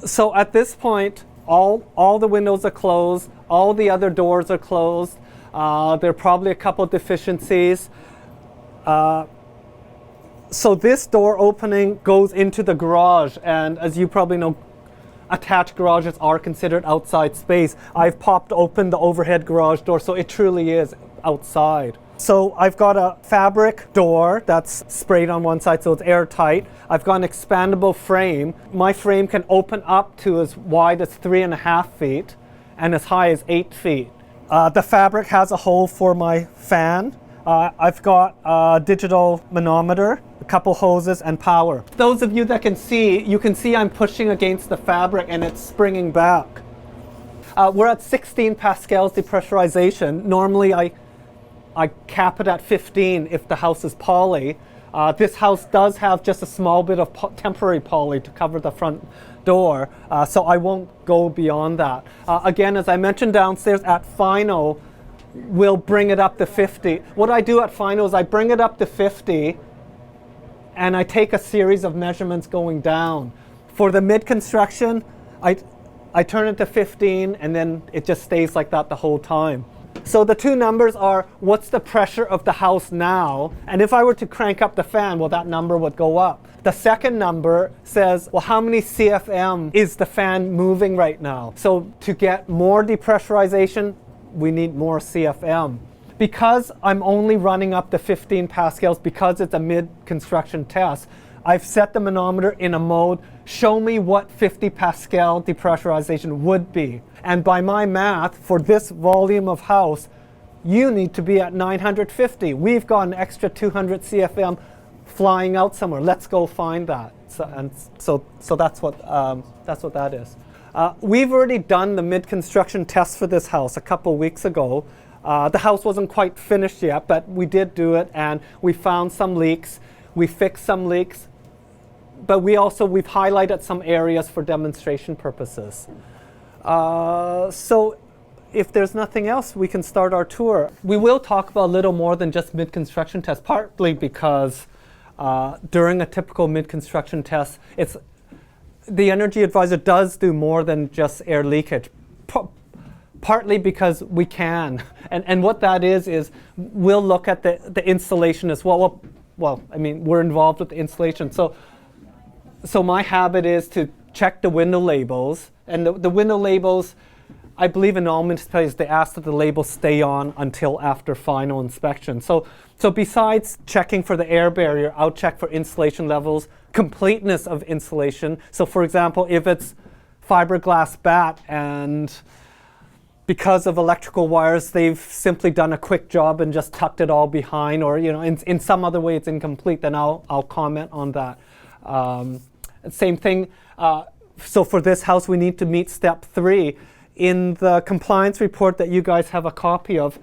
So at this point, all the windows are closed, all the other doors are closed. There are probably a couple of deficiencies. So this door opening goes into the garage, and as you probably know, attached garages are considered outside space. I've popped open the overhead garage door, so it truly is outside. So I've got a fabric door that's sprayed on one side, so it's airtight. I've got an expandable frame. My frame can open up to as wide as 3.5 feet and as high as 8 feet. The fabric has a hole for my fan. I've got a digital manometer, a couple hoses, and power. Those of you that can see, you can see I'm pushing against the fabric and it's springing back. We're at 16 pascals depressurization. Normally I cap it at 15 if the house is poly. This house does have just a small bit of temporary poly to cover the front door, so I won't go beyond that. Again, as I mentioned downstairs, at final, we'll bring it up to 50. What I do at final is I bring it up to 50 and I take a series of measurements going down. For the mid-construction, I turn it to 15 and then it just stays like that the whole time. So the two numbers are what's the pressure of the house now, and if I were to crank up the fan, well, that number would go up. The second number says, well, how many CFM is the fan moving right now? So to get more depressurization, we need more CFM. Because I'm only running up to 15 pascals, because it's a mid-construction test, I've set the manometer in a mode, show me what 50 pascal depressurization would be. And by my math, for this volume of house, you need to be at 950. We've got an extra 200 CFM flying out somewhere. Let's go find that. So that's what that is. We've already done the mid-construction test for this house a couple weeks ago. The house wasn't quite finished yet, but we did do it, and we found some leaks. We fixed some leaks, but we've highlighted some areas for demonstration purposes. So if there's nothing else, we can start our tour. We will talk about a little more than just mid-construction tests, partly because during a typical mid-construction test, the energy advisor does do more than just air leakage, partly because we can. And what that is we'll look at the installation as well. Well, I mean, we're involved with the installation. So my habit is to check the window labels. And the window labels, I believe in all municipalities, they ask that the labels stay on until after final inspection. So besides checking for the air barrier, I'll check for insulation levels, completeness of insulation. So for example, if it's fiberglass bat and because of electrical wires, they've simply done a quick job and just tucked it all behind, or in some other way it's incomplete, then I'll comment on that. Same thing. So for this house, we need to meet step 3. In the compliance report that you guys have a copy of,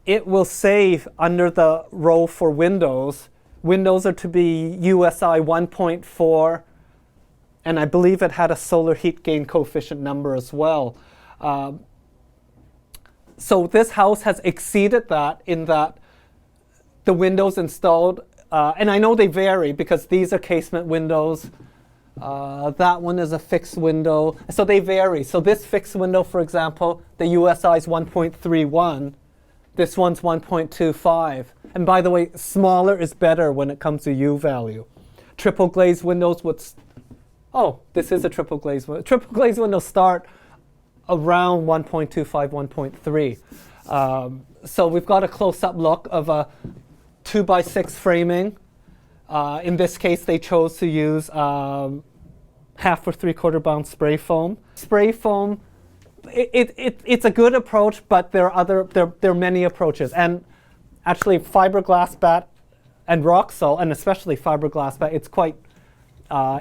it will say under the row for windows are to be USI 1.4, and I believe it had a solar heat gain coefficient number as well. So this house has exceeded that in that the windows installed, and I know they vary because these are casement windows. That one is a fixed window. So they vary. So this fixed window, for example, the USI is 1.31. This one's 1.25. And by the way, smaller is better when it comes to U value. Triple glazed windows this is a triple glazed window. Triple glazed windows start around 1.25, 1.3. So we've got a close-up look of a 2x6 framing. In this case, they chose to use 1/2 or 3/4 bound spray foam. Spray foam, it's a good approach, but there are many approaches. And actually, fiberglass bat and Roxol, and especially fiberglass bat, it's quite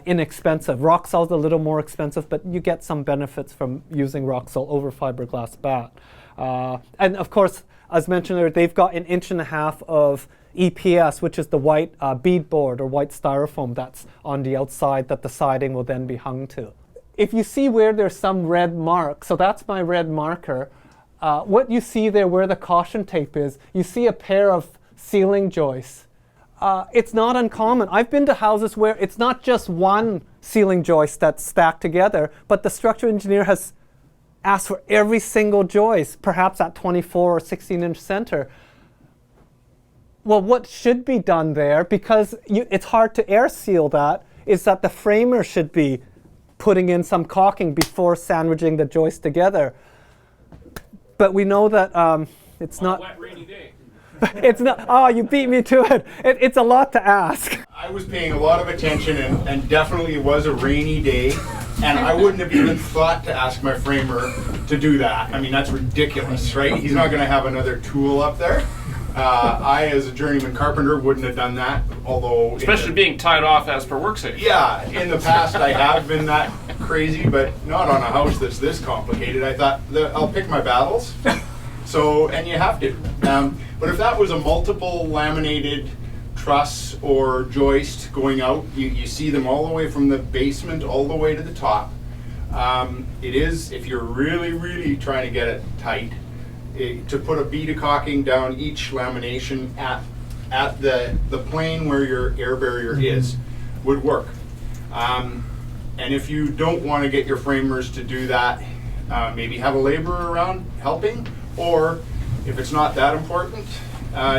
inexpensive. Roxol's a little more expensive, but you get some benefits from using Roxol over fiberglass bat. And of course, as mentioned earlier, they've got 1.5 inches of EPS, which is the white beadboard or white styrofoam that's on the outside that the siding will then be hung to. If you see where there's some red mark, so that's my red marker, what you see there where the caution tape is, you see a pair of ceiling joists. It's not uncommon. I've been to houses where it's not just one ceiling joists that's stacked together, but the structural engineer has asked for every single joist, perhaps at 24 or 16-inch center. Well, what should be done there, because it's hard to air seal that, is that the framer should be putting in some caulking before sandwiching the joist together. But we know that it's not. On a wet, rainy day. It's not. Oh, you beat me to it. It's a lot to ask. I was paying a lot of attention, and definitely it was a rainy day, and I wouldn't have even thought to ask my framer to do that. I mean, that's ridiculous, right? He's not going to have another tool up there. I, as a journeyman carpenter, wouldn't have done that, although... Especially being tied off as per work safety. Yeah, in the past I have been that crazy, but not on a house that's this complicated. I thought, I'll pick my battles. So, and you have to. But if that was a multiple laminated truss or joist going out, you see them all the way from the basement all the way to the top. It is, if you're really, really trying to get it tight, to put a bead of caulking down each lamination at the plane where your air barrier is would work. And if you don't want to get your framers to do that, maybe have a laborer around helping, or if it's not that important,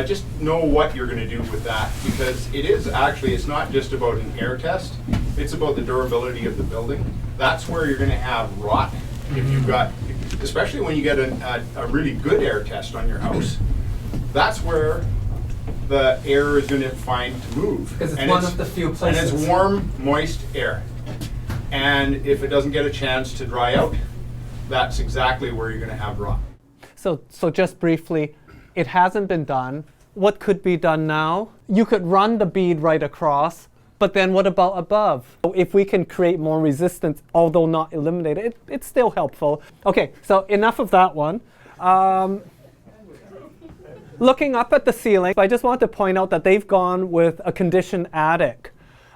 just know what you're going to do with that, because it is actually, it's not just about an air test, it's about the durability of the building. That's where you're going to have rot if you've got, especially when you get a really good air test on your house. That's where the air is going to find to move. Because it's one of the few places. And it's warm, moist air. And if it doesn't get a chance to dry out, that's exactly where you're going to have rot. So just briefly, it hasn't been done. What could be done now? You could run the bead right across, but then what about above? If we can create more resistance, although not eliminate it, it's still helpful. Okay, so enough of that one. Looking up at the ceiling, I just want to point out that they've gone with a conditioned attic.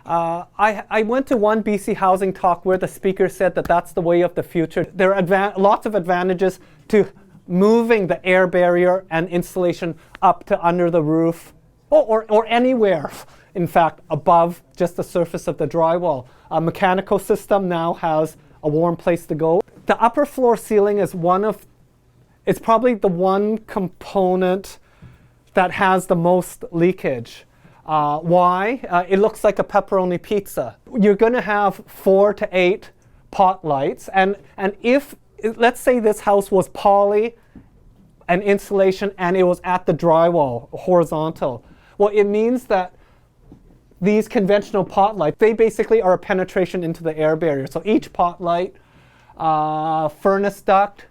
I went to one BC housing talk where the speaker said that that's the way of the future. There are lots of advantages to moving the air barrier and insulation up to under the roof, or anywhere, in fact, above just the surface of the drywall. A mechanical system now has a warm place to go. The upper floor ceiling is it's probably the one component that has the most leakage. Why? It looks like a pepperoni pizza. You're going to have 4 to 8 pot lights, and if, let's say this house was poly and insulation and it was at the drywall, horizontal. Well, it means that these conventional pot lights, they basically are a penetration into the air barrier. So each pot light, furnace duct,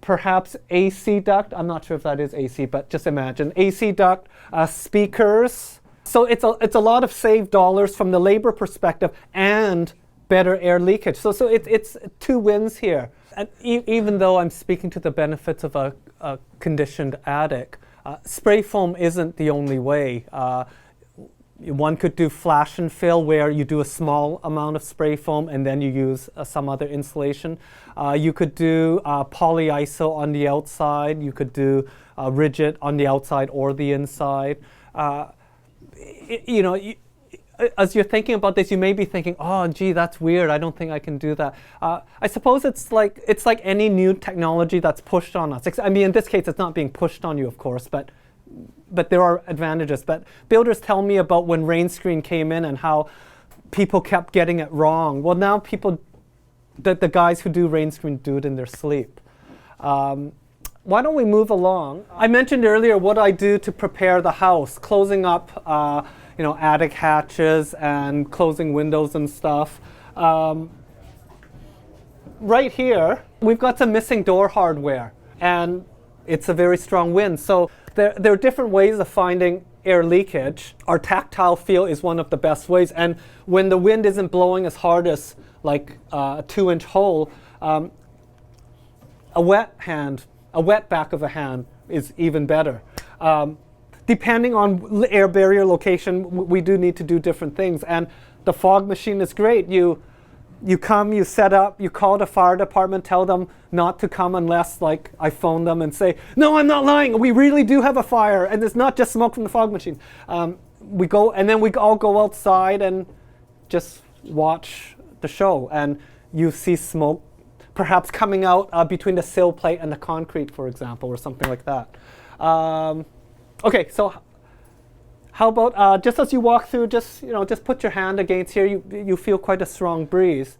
perhaps AC duct, I'm not sure if that is AC, but just imagine, AC duct, speakers. So it's a lot of saved dollars from the labor perspective and better air leakage. So it's 2 wins here. And even though I'm speaking to the benefits of a conditioned attic, spray foam isn't the only way. One could do flash and fill, where you do a small amount of spray foam and then you use some other insulation. You could do polyiso on the outside. You could do rigid on the outside or the inside. As you're thinking about this, you may be thinking, oh, gee, that's weird. I don't think I can do that. I suppose it's like any new technology that's pushed on us. I mean, in this case, it's not being pushed on you, of course, but there are advantages. But builders tell me about when rain screen came in and how people kept getting it wrong. Well, now the guys who do rain screen do it in their sleep. Why don't we move along? I mentioned earlier what I do to prepare the house, closing up attic hatches and closing windows and stuff. Right here, we've got some missing door hardware, and it's a very strong wind. So there are different ways of finding air leakage. Our tactile feel is one of the best ways, and when the wind isn't blowing as hard as like a 2-inch hole, a wet back of a hand is even better. Depending on air barrier location, we do need to do different things. And the fog machine is great. You come, you set up, you call the fire department, tell them not to come unless, like, I phone them and say, no, I'm not lying. We really do have a fire, and it's not just smoke from the fog machine. We go, and then we all go outside and just watch the show, and you see smoke perhaps coming out between the sill plate and the concrete, for example, or something like that. Okay, so how about just as you walk through, just put your hand against here. You feel quite a strong breeze.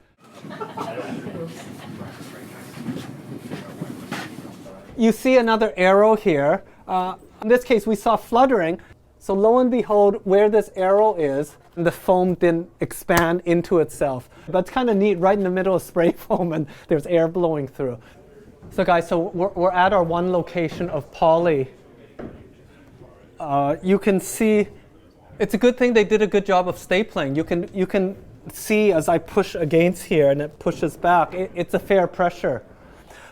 You see another arrow here. In this case, we saw fluttering. So lo and behold, where this arrow is, the foam didn't expand into itself. But it's kind of neat, right in the middle of spray foam, and there's air blowing through. So guys, we're at our one location of poly. You can see, it's a good thing they did a good job of stapling. You can see as I push against here and it pushes back, it's a fair pressure.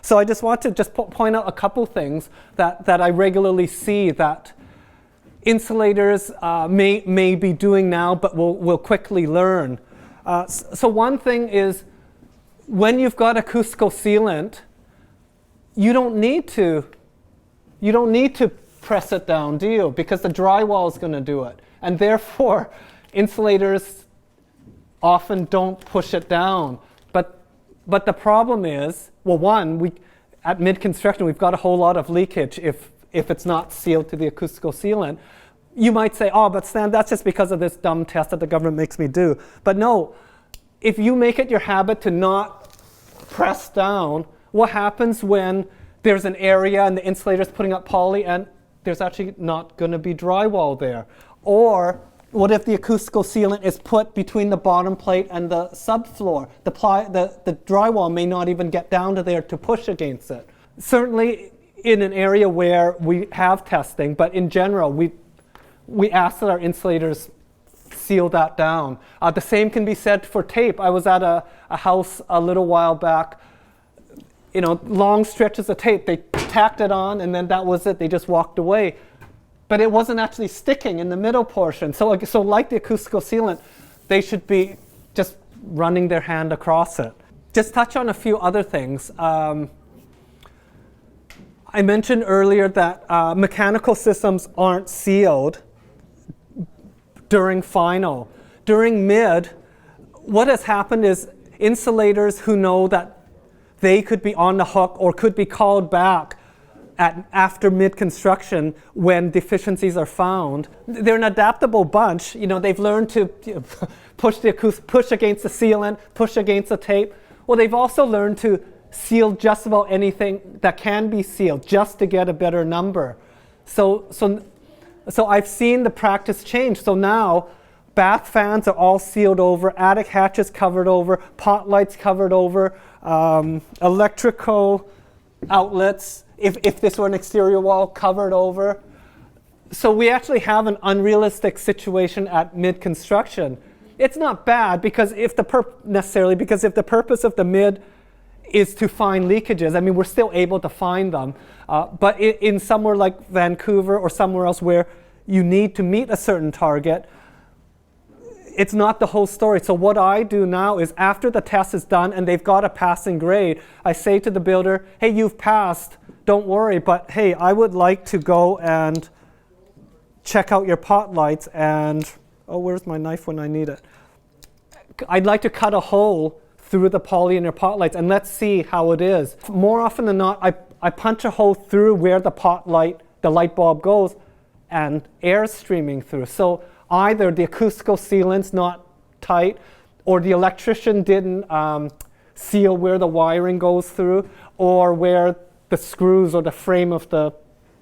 So I just want to point out a couple things that I regularly see that insulators may be doing now, but will quickly learn. So one thing is, when you've got acoustical sealant, you don't need to press it down, do you? Because the drywall is going to do it. And therefore, insulators often don't push it down. But the problem is, well, one, at mid-construction, we've got a whole lot of leakage if it's not sealed to the acoustical sealant. You might say, oh, but Stan, that's just because of this dumb test that the government makes me do. But no, if you make it your habit to not press down, what happens when there's an area and the insulator's putting up poly and there's actually not going to be drywall there? Or what if the acoustical sealant is put between the bottom plate and the subfloor? The drywall may not even get down to there to push against it. Certainly in an area where we have testing, but in general, we ask that our insulators seal that down. The same can be said for tape. I was at a house a little while back, long stretches of tape. They tacked it on and then that was it. They just walked away. But it wasn't actually sticking in the middle portion. So like the acoustical sealant, they should be just running their hand across it. Just touch on a few other things. I mentioned earlier that mechanical systems aren't sealed during final. During mid, what has happened is insulators who know that they could be on the hook or could be called back after mid-construction when deficiencies are found. They're an adaptable bunch. They've learned to push against the sealant, push against the tape. Well, they've also learned to seal just about anything that can be sealed just to get a better number. So I've seen the practice change. So now bath fans are all sealed over, attic hatches covered over, pot lights covered over, electrical outlets, if this were an exterior wall, covered over. So we actually have an unrealistic situation at mid-construction. It's not bad because if the purpose of the mid is to find leakages, I mean, we're still able to find them. But in somewhere like Vancouver or somewhere else where you need to meet a certain target, it's not the whole story. So what I do now is after the test is done and they've got a passing grade, I say to the builder, hey, you've passed, don't worry, but hey, I would like to go and check out your pot lights and, oh, where's my knife when I need it? I'd like to cut a hole through the poly in your pot lights and let's see how it is. More often than not, I punch a hole through where the light bulb goes, and air's streaming through. So either the acoustical sealant's not tight or the electrician didn't seal where the wiring goes through or where the screws or the frame of the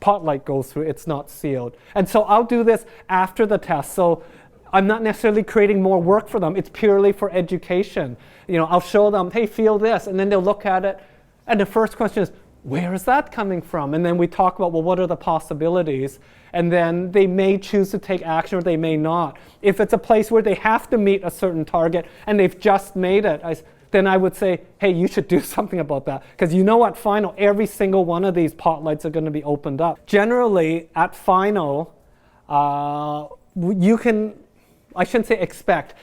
pot light goes through, it's not sealed. And so I'll do this after the test. So I'm not necessarily creating more work for them. It's purely for education. I'll show them, hey, feel this, and then they'll look at it. And the first question is, where is that coming from? And then we talk about, well, what are the possibilities? And then they may choose to take action or they may not. If it's a place where they have to meet a certain target and they've just made it, then I would say, hey, you should do something about that. Because at final, every single one of these pot lights are going to be opened up. Generally, at final, you can, I shouldn't say expect,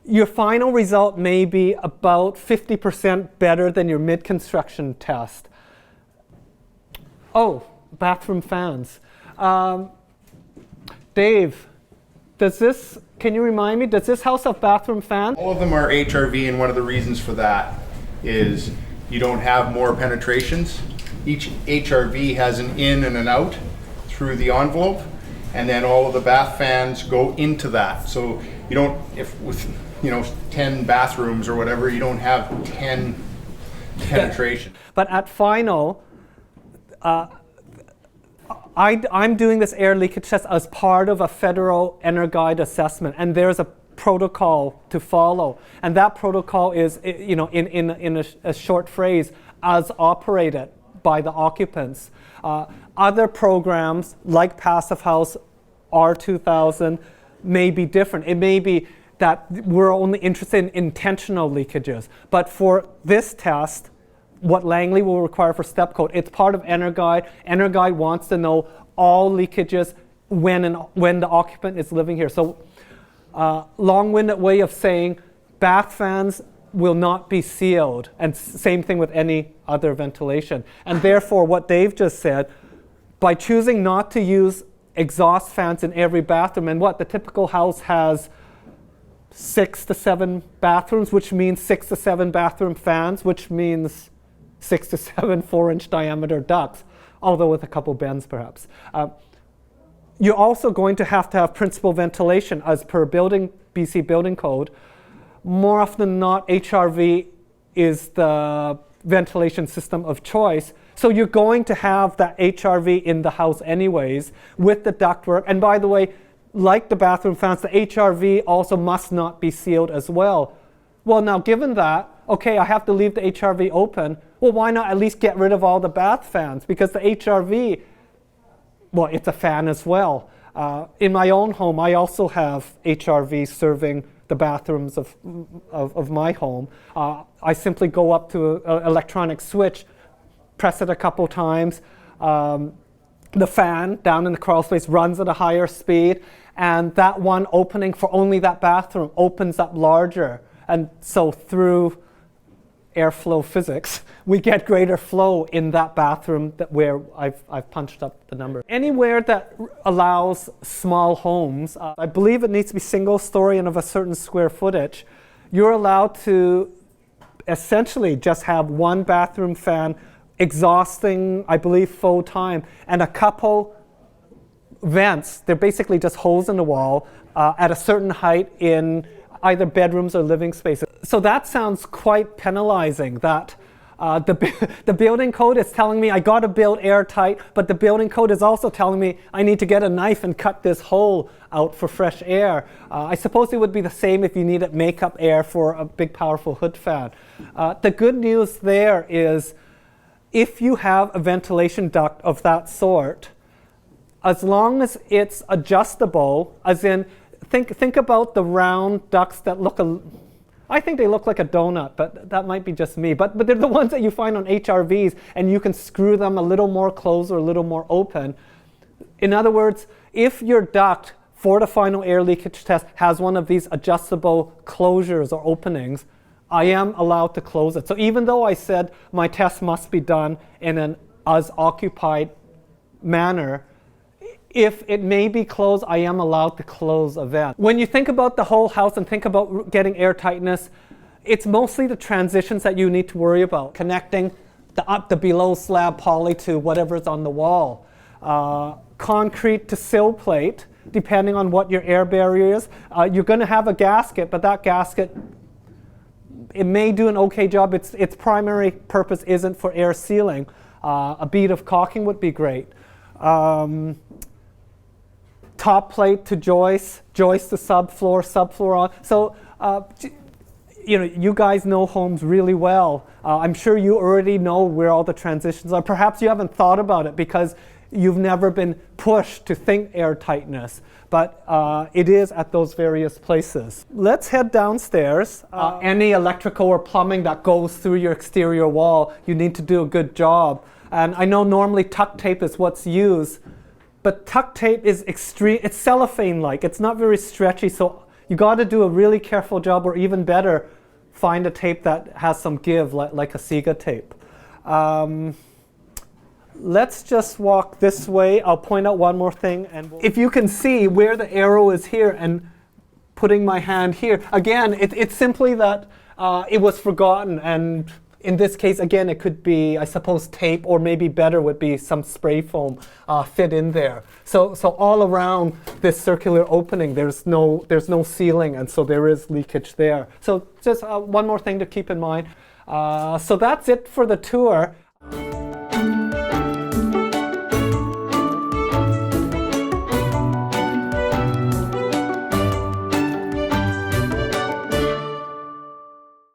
your final result may be about 50% better than your mid-construction test. Oh, bathroom fans. Dave, does this Can you remind me, does this house have bathroom fans? All of them are HRV, and one of the reasons for that is you don't have more penetrations. Each HRV has an in and an out through the envelope, and then all of the bath fans go into that. So you don't, if with 10 bathrooms or whatever, you don't have 10 penetration. But at final, I'm doing this air leakage test as part of a federal Energuide assessment, and there's a protocol to follow. And that protocol is, in a short phrase, as operated by the occupants. Other programs like Passive House R2000 may be different. It may be that we're only interested in intentional leakages. But for this test, what Langley will require for step code, it's part of Energuide. Energuide wants to know all leakages when the occupant is living here. So long-winded way of saying bath fans will not be sealed, and same thing with any other ventilation. And therefore, what Dave just said, by choosing not to use exhaust fans in every bathroom, and the typical house has 6 to 7 bathrooms, which means 6 to 7 bathroom fans, which means 6 to 7 4-inch diameter ducts, although with a couple bends perhaps. You're also going to have principal ventilation as per BC building code. More often than not, HRV is the ventilation system of choice. So you're going to have that HRV in the house anyways with the ductwork. And by the way, like the bathroom fans, the HRV also must not be sealed as well. Well, now given that, okay, I have to leave the HRV open. Well, why not at least get rid of all the bath fans? Because the HRV, it's a fan as well. In my own home, I also have HRV serving the bathrooms of my home. I simply go up to an electronic switch, press it a couple times. The fan down in the crawl space runs at a higher speed, and that one opening for only that bathroom opens up larger. And so through airflow physics, we get greater flow in that bathroom where I've punched up the number. Anywhere that allows small homes, I believe it needs to be single story and of a certain square footage, you're allowed to essentially just have one bathroom fan exhausting, I believe, full time, and a couple vents. They're basically just holes in the wall at a certain height in either bedrooms or living spaces. So that sounds quite penalizing, that the building code is telling me I got to build airtight, but the building code is also telling me I need to get a knife and cut this hole out for fresh air. I suppose it would be the same if you needed makeup air for a big powerful hood fan. The good news there is if you have a ventilation duct of that sort, as long as it's adjustable, as in think about the round ducts that look I think they look like a donut, but that might be just me. But they're the ones that you find on HRVs, and you can screw them a little more closed or a little more open. In other words, if your duct for the final air leakage test has one of these adjustable closures or openings, I am allowed to close it. So even though I said my test must be done in an as-occupied manner, if it may be closed, I am allowed to close a vent. When you think about the whole house and think about getting airtightness, it's mostly the transitions that you need to worry about. Connecting the below slab poly to whatever's on the wall. Concrete to sill plate, depending on what your air barrier is. You're going to have a gasket, but that gasket, it may do an okay job. Its primary purpose isn't for air sealing. A bead of caulking would be great. Top plate to joist to subfloor on. So, you guys know homes really well. I'm sure you already know where all the transitions are. Perhaps you haven't thought about it because you've never been pushed to think airtightness, but it is at those various places. Let's head downstairs. Any electrical or plumbing that goes through your exterior wall, you need to do a good job. And I know normally tuck tape is what's used, but tuck tape is extreme. It's cellophane-like. It's not very stretchy, so you got to do a really careful job, or even better, find a tape that has some give, like a Sega tape. Let's just walk this way. I'll point out one more thing, and if you can see where the arrow is here and putting my hand here. Again, it's simply that it was forgotten, and in this case, again, it could be, I suppose, tape, or maybe better would be some spray foam fit in there. So all around this circular opening, there's no sealing, and so there is leakage there. So just one more thing to keep in mind. So that's it for the tour.